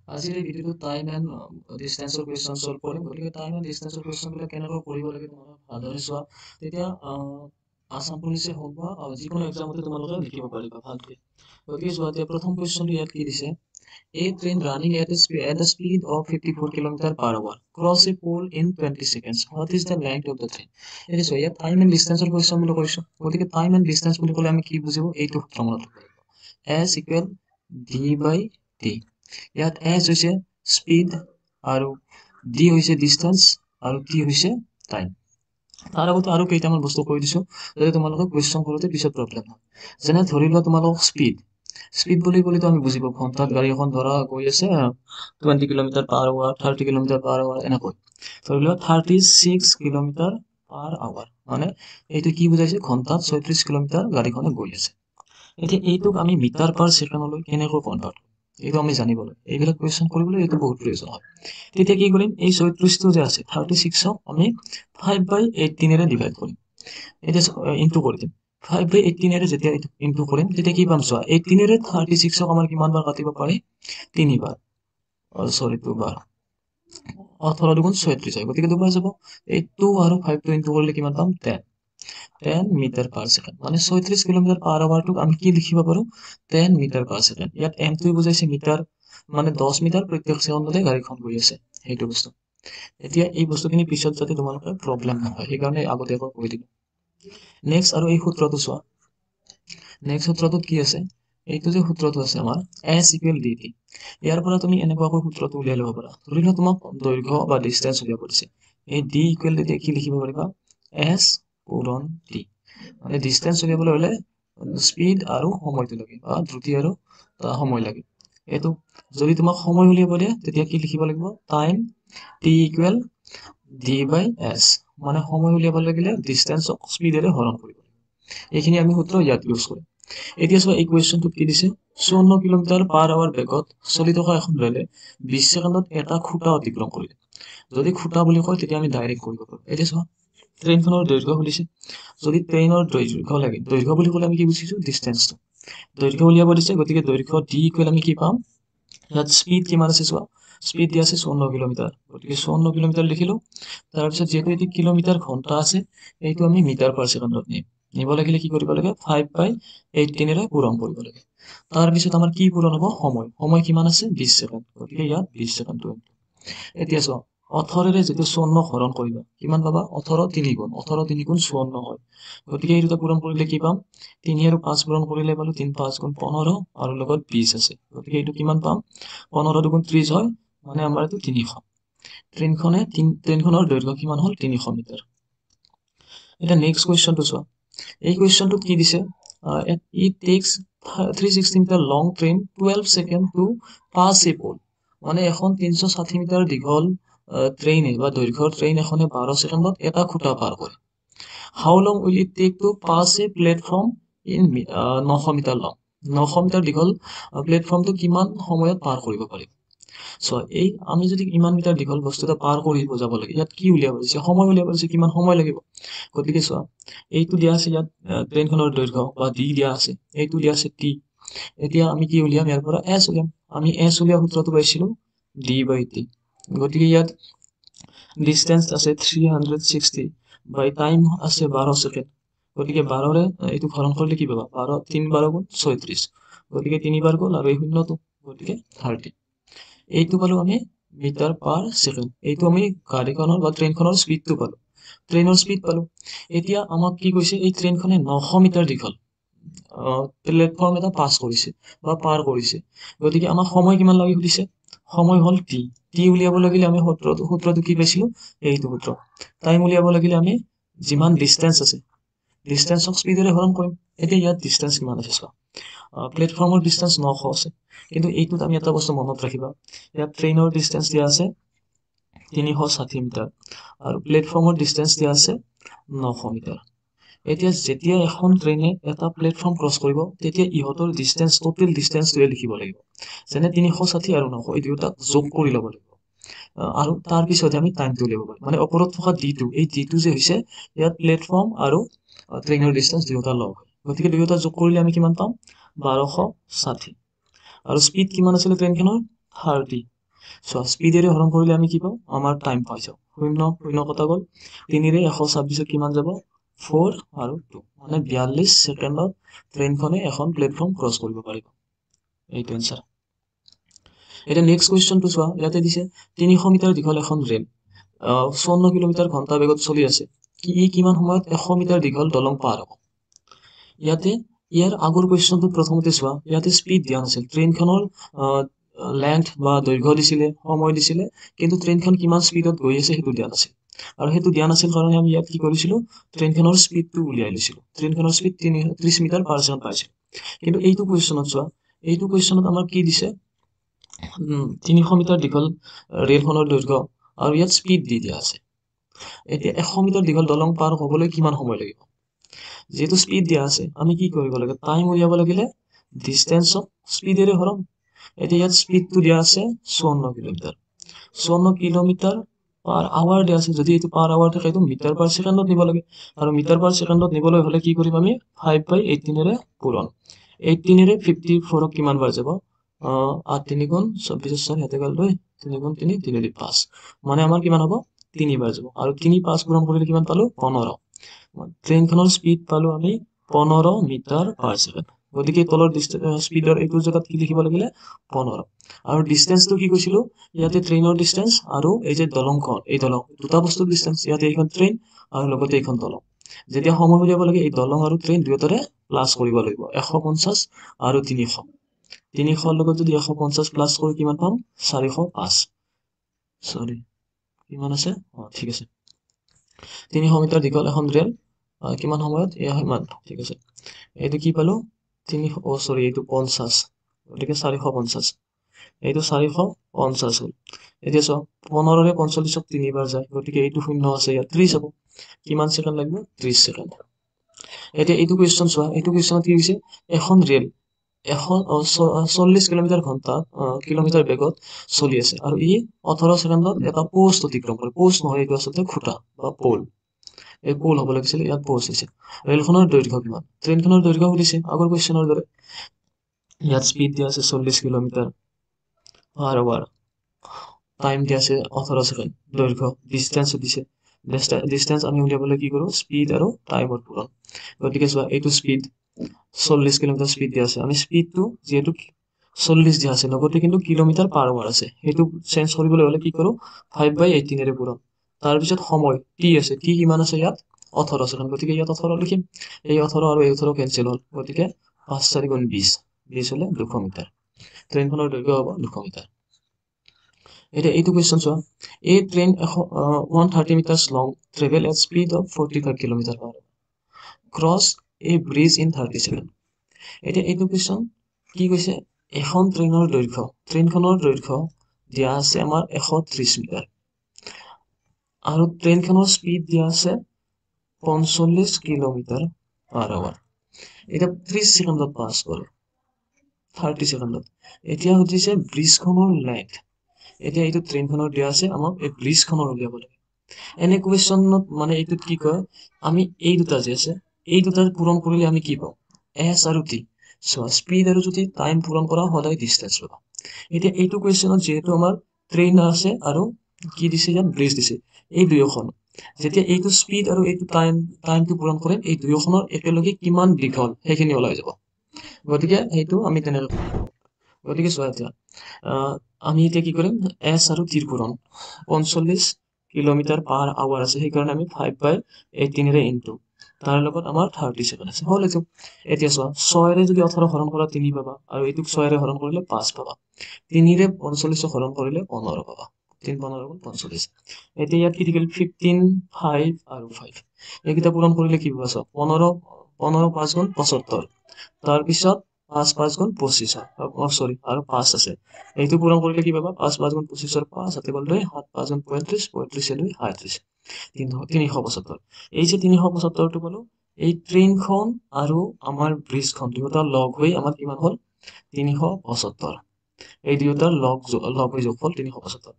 আজিৰ এই ভিডিঅ'টো টাইম এণ্ড ডিষ্টেন্সৰ কুৱেশ্যন সলভ কৰিম। গতিকে টাইম এণ্ড ডিষ্টেন্সৰ কুৱেশ্যনবিলাক কেনেকৈ কৰিব লাগে তোমালোকে ভালদৰে চোৱা। তেতিয়া আসাম পুলিচে হওক বা যিকোনো এক্সামতে তোমালোকে লিখিব পাৰিবা ভালকৈ। গতিকে চোৱা, এতিয়া প্ৰথম কুৱেশ্যনটো ইয়াত কি দিছে? A train running at the speed of 54 km/h cross a pole in 20 seconds. What is the length of the train? এতিয়া চোৱা, ইয়াত টাইম এণ্ড ডিষ্টেন্সৰ কুৱেশ্যন বুলি কৈছোঁ। গতিকে টাইম এণ্ড ডিষ্টেন্স বুলি ক'লে আমি কি বুজিব? এইটো সূত্ৰ মনত ৰাখিব লাগিব। S equal d/t। ইয়াত S হৈছে স্পীড আৰু d হৈছে ডিষ্টেন্স আৰু t হৈছে টাইম। তাৰ আগতে আৰু কেইটামান বস্তু কৈ দিছো যাতে তোমালোকে কুৱেশ্যন কৰোঁতে পিছত প্ৰব্লেম হয়। যেনে ধৰি লোৱা তোমালোকক স্পীড বুলি ক'লেতো আমি বুজিব, ঘণ্টাত গাড়ী এখন ধৰা গৈ আছে 20 km/h 30 km/h এনেকৈ। ধৰি লোৱা 36 km/h, মানে এইটো কি বুজাইছে? ঘণ্টাত 36 কিলোমিটাৰ গাড়ীখনে গৈ আছে। এতিয়া এইটোক আমি মিটাৰ পাৰ ছেকেণ্ডলৈ কেনেকৈ কনভাৰ্ট কৰিম এইটো আমি জানিব লাগে। এইবিলাক কুৱেশ্যন কৰিবলৈ এইটো বহুত প্ৰয়োজন হয়। তেতিয়া কি কৰিম? এই 36টো যে আছে 36ক আমি 5/18 ডিভাইড কৰিম। এতিয়া ইনটু কৰি দিম। 5/18 যেতিয়া ইনটু কৰিম তেতিয়া কি পাম? চোৱা, 18 36ক আমাৰ কিমান বাৰ কাটিব পাৰি? 3 বাৰ। 2 বাৰ। 18 দুগুণ 36 হয়, গতিকে 2 বাৰ যাব। এই 2 আৰু 5টো ইনটু কৰিলে কিমান পাম? 10 মিটাৰ পাৰ ছেকেণ্ড। মানে 36 km/h আমি কি লিখিব পাৰো? 10 মিটাৰ পাৰ ছেকেণ্ড। ইয়াত এমটোৱে বুজাইছে মিটাৰ, মানে 10 মিটাৰ প্ৰত্যেক ছেকেণ্ডতে গাড়ীখন গৈ আছে, সেইটো বস্তু। এতিয়া এই বস্তুখিনি পিছত যাতে তোমালোকে প্ৰব্লেম নহয় সেইকাৰণে আগতীয়াকৈ কৈ দিলো। নেক্সট আৰু এই সূত্ৰটো চোৱা। নেক্সট সূত্ৰটোত কি আছে? এইটো যে সূত্ৰটো আছে আমাৰ S equal dt। ইয়াৰ পৰা তুমি এনেকুৱাকৈ সূত্ৰটো উলিয়াই ল'ব পাৰা। ধৰি লোৱা তোমাক দৈৰ্ঘ্য বা ডিষ্টেন্স উলিয়াব দিছে। এই d equal dt কি লিখিব পাৰিবা? S পূৰণ t। মানে ডিষ্টেন্স উলিয়াবলৈ হ'লে স্পীড আৰু সময়টো লাগে, বা দ্ৰুতি আৰু সময় লাগে। এইটো যদি তোমাক সময় উলিয়াব দিয়ে তেতিয়া কি লিখিব লাগিব? Time t equal d/s। মানে সময় উলিয়াব লাগিলে ডিষ্টেন্সক স্পীডেৰে হৰণ কৰিব লাগিব। এইখিনি আমি সূত্ৰ ইয়াত ইউজ কৰিম। এতিয়া চোৱা, এই কুৱেশ্যনটোত কি দিছে? 54 km/h বেগত চলি থকা এখন ৰেলে 20 ছেকেণ্ডত এটা খুঁটা অতিক্ৰম কৰিলে। যদি খুঁটা বুলি কয় তেতিয়া আমি ডাইৰেক্ট কৰিব পাৰোঁ। এতিয়া চোৱা, ট্ৰেইনখনৰ দৈৰ্ঘ্য সুধিছে। যদি ট্ৰেইনৰ দৈৰ্ঘ্য লাগে, দৈৰ্ঘ্য বুলি ক'লে আমি কি বুজিছো? ডিষ্টেন্সটো। দৈৰ্ঘ্য উলিয়াব দিছে, গতিকে দৈৰ্ঘ্য d ইকুৱেল আমি কি পাম? ইয়াত স্পীড কিমান আছে চোৱা, স্পীড দিয়া আছে 54 কিলোমিটাৰ, গতিকে 54 কিলোমিটাৰ লিখিলো। তাৰপিছত যিহেতু এইটো কিলোমিটাৰ ঘণ্টা আছে, এইটো আমি মিটাৰ পাৰ ছেকেণ্ডত নিব লাগিলে কি কৰিব লাগে? 5/18 পূৰণ কৰিব লাগে। তাৰপিছত আমাৰ কি পূৰণ হ'ব? সময়। সময় কিমান আছে? 20 ছেকেণ্ড, গতিকে ইয়াত 20 ছেকেণ্ডটো। এতিয়া চোৱা, 18ৰে যেতিয়া 54 হৰণ কৰিবা কিমান পাবা? 18 3 গুণ। 18 3 গুণ 54 হয়, গতিকে এই দুটা পূৰণ কৰিলে কি পাম? 3 আৰু 5 পূৰণ কৰিলে পালো 3 5 গুণ 15 আৰু লগত 20 আছে, গতিকে এইটো কিমান পাম? 15 দুগুণ 30 হয়, মানে আমাৰ এইটো 300। ট্ৰেইনখনৰ দৈৰ্ঘ্য কিমান হ'ল? 300 মিটাৰ। এতিয়া নেক্সট কুৱেশ্যনটো চোৱা। এই কুৱেশ্যনটোত কি দিছে? It takes 360 meter long train 12 second to pass a pole. মানে এখন 360 মিটাৰ দীঘল ট্ৰেইনে বা দৈৰ্ঘ্যৰ ট্ৰেইন এখনে 12 ছেকেণ্ডত এটা খুঁটা পাৰ কৰে। How long will it take to pass a platform in 900 meter long. 900 meter দীঘল প্লেটফৰ্মটো কিমান সময়ত পাৰ কৰিব পাৰিম? চোৱা, এই আমি যদি ইমান মিটাৰ দীঘল বস্তু এটা পাৰ কৰিব যাব লাগে, ইয়াত কি উলিয়াব দিছে? সময় উলিয়াব দিছে, কিমান সময় লাগিব। গতিকে চোৱা, এইটো দিয়া আছে ইয়াত ট্ৰেইনখনৰ দৈৰ্ঘ্য বা d দিয়া আছে, এইটো দিয়া আছে t। এতিয়া আমি কি উলিয়াম? ইয়াৰ পৰা s উলিয়াম। আমি s উলিওৱা সূত্ৰটো পাইছিলো d/t। গতিকে ইয়াত ডিষ্টেন্স আছে 360 বাই টাইম আছে 12 ছেকেণ্ড, গতিকে 12ৰে এইটো হৰণ কৰিলে কি পাবা? 12 3 12 গুণ 36, গতিকে 3 বাৰ গ'ল আৰু এই শূন্যটো, গতিকে 30। এইটো পালো আমি মিটাৰ পাৰ ছেকেণ্ড। এইটো আমি গাড়ীখনৰ বা ট্ৰেইনখনৰ স্পীডটো পালো, ট্ৰেইনৰ স্পীড পালো। এতিয়া আমাক কি কৈছে? এই ট্ৰেইনখনে 900 মিটাৰ দীঘল প্লেটফৰ্ম এটা পাছ কৰিছে বা পাৰ কৰিছে, গতিকে আমাক সময় কিমান লাগে সুধিছে। সময় হ'ল t। t উলিয়াব লাগিলে আমি সূত্ৰটো কি পাইছিলো? এইটো সূত্ৰ। টাইম উলিয়াব লাগিলে আমি যিমান ডিষ্টেন্স আছে, ডিষ্টেন্সক স্পীডেৰে হৰণ কৰিম। এতিয়া ইয়াত ডিষ্টেন্স কিমান আছে চোৱা, প্লেটফৰ্মৰ ডিষ্টেন্স 900 আছে, কিন্তু এইটোত আমি এটা বস্তু মনত ৰাখিবা, ইয়াত ট্ৰেইনৰ ডিষ্টেন্স দিয়া আছে 360 মিটাৰ আৰু প্লেটফৰ্মৰ ডিষ্টেন্স দিয়া আছে 900 মিটাৰ। এতিয়া যেতিয়া এখন ট্ৰেইনে এটা প্লেটফৰ্ম ক্ৰছ কৰিব তেতিয়া ইহঁতৰ ডিষ্টেন্স, টোটেল ডিষ্টেন্সটোৱে লিখিব লাগিব। যেনে 360 আৰু 900 এই দুয়োটাক যোগ কৰি ল'ব লাগিব, আৰু তাৰ পিছতে আমি টাইমটো উলিয়াব পাৰিম। মানে ওপৰত থকা d2, এই d2 যে হৈছে ইয়াত প্লেটফৰ্ম আৰু ট্ৰেইনৰ ডিষ্টেন্স দুয়োটা লগ হয়, গতিকে দুয়োটা যোগ কৰিলে আমি কিমান পাম? 1260। আৰু স্পীড কিমান আছিলে ট্ৰেইনখনৰ? 30। সো স্পিডেৰে হৰণ কৰিলে আমি কি পাওঁ আমাৰ টাইম পাই যাওঁ 0 কটা গ'ল 3ৰে 126 কিমান যাব 4 আৰু 2 মানে 42 সেকেন্ডত ট্ৰেইনখনে এখন প্লেটফৰ্ম ক্ৰছ কৰিব পাৰিব এইটো আনসাৰ এটা নেক্সট কোৱেশ্চনটো চোৱা ইয়াতে দিছে 300 মিটাৰ দীঘল এখন ৰেল 54 কিলোমিটাৰ ঘণ্টা বেগত চলি আছে ই কিমান সময়ত 100 মিটাৰ দীঘল দলং পাৰ হ'ব ইয়াতে ইয়াৰ আগৰ কোৱেশ্চনটো প্ৰথমতে চোৱা ইয়াতে স্পীড দিয়া নাছিল ট্ৰেইনখনৰ লেন্থ বা দৈৰ্ঘ্য দিছিলে সময় দিছিলে কিন্তু ট্ৰেইনখন কিমান স্পীডত গৈ আছে সেইটো দিয়া নাছিল আৰু সেইটো দিয়া নাছিল কাৰণে আমি ইয়াত কি কৰিছিলো ট্ৰেইনখনৰ স্পীডটো উলিয়াই লৈছিলো ট্ৰেইনখনৰ স্পীড 30 মিটাৰ পাৰ সেকেন্ড পাইছিল কিন্তু এইটো কোৱেশ্চনত চোৱা এইটো কোৱেশ্চনত আমাৰ কি দিছে 300 মিটাৰ দীঘল ৰেলখনৰ দৈৰ্ঘ্য আৰু ইয়াত স্পীড দি দিয়া আছে এতিয়া 100 মিটাৰ দীঘল দলং পাৰ হ'বলৈ কিমান সময় লাগিব যেহেতু স্পীড দিয়া আছে আমি কি কৰিব লাগে টাইম উলিয়াব লাগিলে ডিসটেন্সক স্পীডেৰে হৰণ এতিয়া ইয়াত স্পীডটো দিয়া আছে 54 কিলোমিটাৰ 54 কিলোমিটাৰ পাৰ আৱাৰ দিয়া আছে যদি এইটো পাৰ আৱাৰ থাকে এইটো মিটাৰ পাৰ সেকেন্ডত নিব লাগে আৰু মিটাৰ পাৰ সেকেন্ডত নিবলৈ হলে কি কৰিম আমি 5/18 ৰে পূৰণ 18 ৰে 54 কিমান বাৰ যাব 8 3 গুণ 24 4 হেতে গল 2 3 গুণ 3 3 দি 5 মানে আমাৰ কিমান হ'ব 3 বাৰ যাব আৰু 3 5 পূৰণ কৰিলে কিমান পালো 15 ট্ৰেইনখনৰ স্পীড পালো আমি 15 মিটাৰ পাৰ সেকেন্ড গতিকে তলৰ স্পীডৰ এইটো জায়গাত কি লিখিব লাগিলে 15 আৰু ডিসটেন্সটো কি কৈছিলো ইয়াতে ট্ৰেইনৰ ডিসটেন্স আৰু এই যে দলংখন এই দলং দুটা বস্তুৰ ডিসটেন্স ইয়াতে এইখন ট্ৰেইন আৰু লগতে এইখন দলং যেতিয়া সময় উলিয়াব লাগে এই দলং আৰু ট্ৰেইন দুয়োটাৰে প্লাস কৰিব লাগিব 150 আৰু 300 300 লগত যদি 150 প্লাস কৰি কিমান পাম 405 সৰি কিমান আছে ঠিক আছে 300 মিটাৰ দীঘল এখন ৰেল কিমান সময়ত এয়া ইমান ঠিক আছে এইটো কি পালো 300 সরি এইটো 50 গতিকে 450 এইটো 450 হল এতিয়া সব 15 ৰে 45ক 3 বাৰ যায় গতিকে এইটো শূন্য আছে ইয়াত 30 হ'ব কিমান সেকেন্ড লাগিব 30 সেকেন্ড এতিয়া এইটো কোৱেশ্চন চোৱা এইটো কোৱেশ্চনত কি হৈছে এখন ৰেল 40 কিলোমিটাৰ ঘণ্টা কিলোমিটাৰ বেগত চলি আছে আৰু ই 18 সেকেন্ডত এটা পোষ্ট অতিক্ৰম কৰে পোষ্ট নহয় এইটো আচলতে খুঁটা বা পোল এই পোল হ'ব লাগিছিল ইয়াত পোষ্ট হৈছে ৰেলখনৰ দৈৰ্ঘ্য কিমান ট্ৰেইনখনৰ দৈৰ্ঘ্য সুধিছে আগৰ কোৱেশ্চনৰ দৰে ইয়াত স্পীড দিয়া আছে 40 কিলোমিটাৰ পাৰ আৱাৰ টাইম দিয়া আছে 18 সেকেন্ড দৈৰ্ঘ্য ডিসটেন্স দিছে ডিসটেন্স আমি উলিয়াবলৈ কি কৰো স্পীড আৰু টাইমৰ পূৰণ গতিকে চোৱা এইটো স্পীড 40 কিলোমিটাৰ স্পীড দিয়া আছে আমি স্পীডটো যেহেতু 40 দিয়া আছে লগতে কিন্তু কিলোমিটাৰ পাৰ আৱাৰ আছে সেইটো চেঞ্জ কৰিবলৈ হলে কি কৰো 5/18 ৰে পূৰণ তাৰ পিছত সময় টি আছে টি কিমান আছে ইয়াত 18 সেকেন্ড গতিকে ইয়াত 18 লিখিম এই 18 আৰু এই 18 কেনসেল হল গতিকে 5 4 গুণ 20 20 হলে 200 মিটাৰ ট্ৰেইনখনৰ দৈৰ্ঘ্য হ'ব 200 মিটাৰ এটা এইটো কোৱেশ্চন চোৱা এই train 130 metres long travel at speed of 45 kilometre per cross A bridge in 30 second এতিয়া এইটো কোৱেশ্চন কি কৈছে এখন ট্ৰেইনখনৰ দৈৰ্ঘ্য দিয়া আছে আমাৰ 130 মিটাৰ আৰু ট্ৰেইনখনৰ স্পীড দিয়া আছে 45 কিলোমিটাৰ পাৰ আৱাৰ এটা 30 সেকেন্ডত পাস কৰে 30 সেকেন্ডত এতিয়া হতিছে ব্ৰিজখনৰ লেন্থ এতিয়া এইটো ট্ৰেইনখনৰ দিয়া আছে আমাক এই ব্ৰিজখনৰ উলিয়াব লাগে এনে কোৱেশ্চনত মানে এইটোত কি কয় আমি এই দুটা যে আছে এই দুটা পূৰণ কৰিলে আমি কি পাওঁ এস আৰু টি সো স্পীড আৰু যদি টাইম পূৰণ কৰা হলে ডিসটেন্স পাবা এতিয়া এইটো কোৱেশ্চনত যেহেতু আমাৰ ট্ৰেইন আছে আৰু কি দিছে ইয়াত ব্ৰিজ দিছে এই দুয়োখন যেতিয়া এইটো স্পীড আৰু এইটো টাইমটো পূৰণ কৰিম এই দুয়োখনৰ একেলগে কিমান দীঘল সেইখিনি ওলাই যাব গতিকে এইটো আমি তেনেকৈ গতিকে চোৱা এতিয়া আমি এতিয়া কি কৰিম এস আৰু টিৰ পূৰণ 45 কিলোমিটাৰ পাৰ আৱাৰ আছে সেইকাৰণে আমি 5/18 ৰে ইনটু তাৰ লগত আমাৰ 30 সেকেন্ড আছে হল এইটো এতিয়া চোৱা 6 ৰে যদি 18 হৰণ কৰা 3 পাবা আৰু এইটোক 6 ৰে হৰণ কৰিলে 5 পাবা 3 ৰে 45 হৰণ কৰিলে 15 পাবা 3 15 গুণ 45 এতিয়া ইয়াত কি থাকিল 15 5 আৰু 5 এইকেইটা পূৰণ কৰিলে কি পাবা 15 15 5 গুণ 75 তাৰ পিছত 5 5 গুণ 25 সৰি আৰু 5 আছে এইটো পূৰণ কৰিলে কি পাবা 5 5 গুণ 25 ৰ 5 হাতে গল 2 7 5 গুণ 35 35 এ 2 37 375 এই যে 375 টো পালো এই ট্ৰেইনখন আৰু আমাৰ ব্ৰিজখন দুটা লগ হৈ আমাৰ কিমান হল 375 এই দুটাৰ লগ হৈ যোগফল 375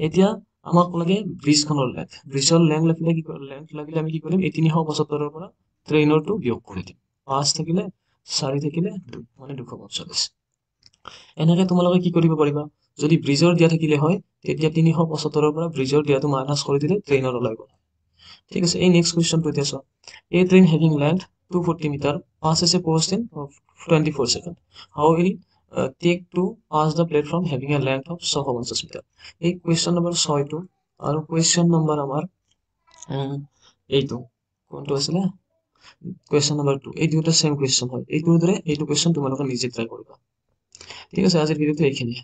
এতিয়া আমাক লাগে ব্ৰিজখনৰ লেন্থ ব্ৰিজৰ লেন্থ লাগিলে আমি কি কৰিম এই 375 ৰ পৰা ট্ৰেইনৰটো বিয়োগ কৰি দিম 5 থাকিলে 4 থাকিলে 2 মানে 245 এনেকে তোমালোকে কি কৰিব পাৰিবা যদি ব্ৰিজৰ দিয়া থাকিলে হয় তেতিয়া 375 পৰা ব্ৰিজৰ দিয়াটো মাইনাছ কৰি দিলে ট্ৰেইনৰ ওলাই গ'ল ঠিক আছে এই নেক্সট কুৱেশ্যনটো এতিয়া চোৱা A train having length 240 meter passes a post in 24 seconds. How will take to pass the platform having a length of 650 meter? এই কুৱেশ্যন নম্বৰ 6টো আৰু কুৱেশ্যন নম্বৰ আমাৰ এইটো কোনটো আছিলে কুৱেশ্যন নম্বৰ 2 এই দুটা সেম কুৱেশ্যন হয় এইটোৰ দৰে এইটো কুৱেশ্যন তোমালোকে নিজে ট্ৰাই কৰিবা ঠিক আছে আজিৰ ভিডিঅ'টো এইখিনিয়ে